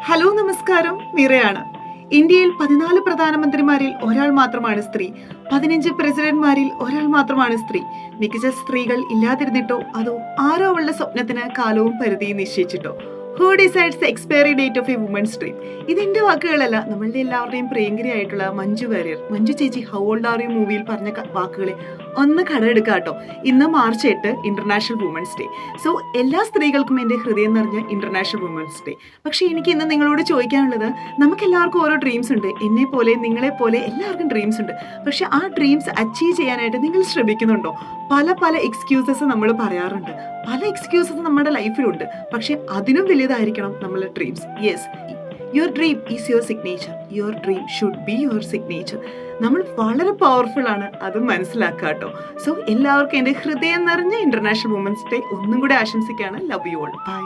Hello നമസ്കാരം, മീറയാണ്. ഇന്ത്യയിൽ 14 പ്രധാനമന്ത്രിമാരിൽ ഒരാൾ മാത്രമാണ് സ്ത്രീ. 15 പ്രസിഡന്റ്മാരിൽ ഒരാൾ മാത്രമാണ് സ്ത്രീ. മികച്ച സ്ത്രീകൾ ഇല്ലാതിരുന്നിട്ടോ അതോ ആരോ അവളുടെ സ്വപ്നത്തിന് കാലവും പരിധിയും നിശ്ചയിച്ചിട്ടോ? Who decides the expiry date of a woman's dream? ഇതെന്റെ വാക്കുകളല്ല, നമ്മളുടെ എല്ലാവരുടെയും പ്രിയങ്കരിയായിട്ടുള്ള മഞ്ജു വാര്യർ, മഞ്ജു ചേച്ചി ഹൗ ഓൾഡ് ആർ യു മൂവിയിൽ പറഞ്ഞ വാക്കുകളെ ഒന്ന് കടമെടുക്കാട്ടോ. ഇന്ന് March 8 international women's day. So എല്ലാ സ്ത്രീകൾക്കും എൻ്റെ ഹൃദയം നിറഞ്ഞ ഇന്റർനാഷണൽ വുമൻസ് ഡേ. പക്ഷേ എനിക്ക് ഇന്ന് നിങ്ങളോട് ചോദിക്കാനുള്ളത്, നമുക്ക് എല്ലാവർക്കും ഓരോ ഡ്രീംസ് ഉണ്ട്. എന്നെ പോലെ നിങ്ങളെ പോലെ എല്ലാവർക്കും ഡ്രീംസ് ഉണ്ട്. പക്ഷെ ആ ഡ്രീംസ് അച്ചീവ് ചെയ്യാനായിട്ട് നിങ്ങൾ ശ്രമിക്കുന്നുണ്ടോ? പല എക്സ്ക്യൂസസ് നമ്മൾ പറയാറുണ്ട്. പല എക്സ്ക്യൂസസ് നമ്മുടെ ലൈഫിലുണ്ട്. പക്ഷെ അതിനും വലുതായിരിക്കണം നമ്മളെ dreams. Yes, your dream is your signature. Your dream should be your signature. നമ്മൾ വളരെ പവർഫുൾ ആണ്, അത് മനസ്സിലാക്കുക കേട്ടോ. സോ എല്ലാവർക്കും എൻ്റെ ഹൃദയം നിറഞ്ഞ ഇന്റർനാഷണൽ വുമൻസ് ഡേ ഒന്നും കൂടെ ആശംസിക്കുകയാണ്. Love you all. ബൈ.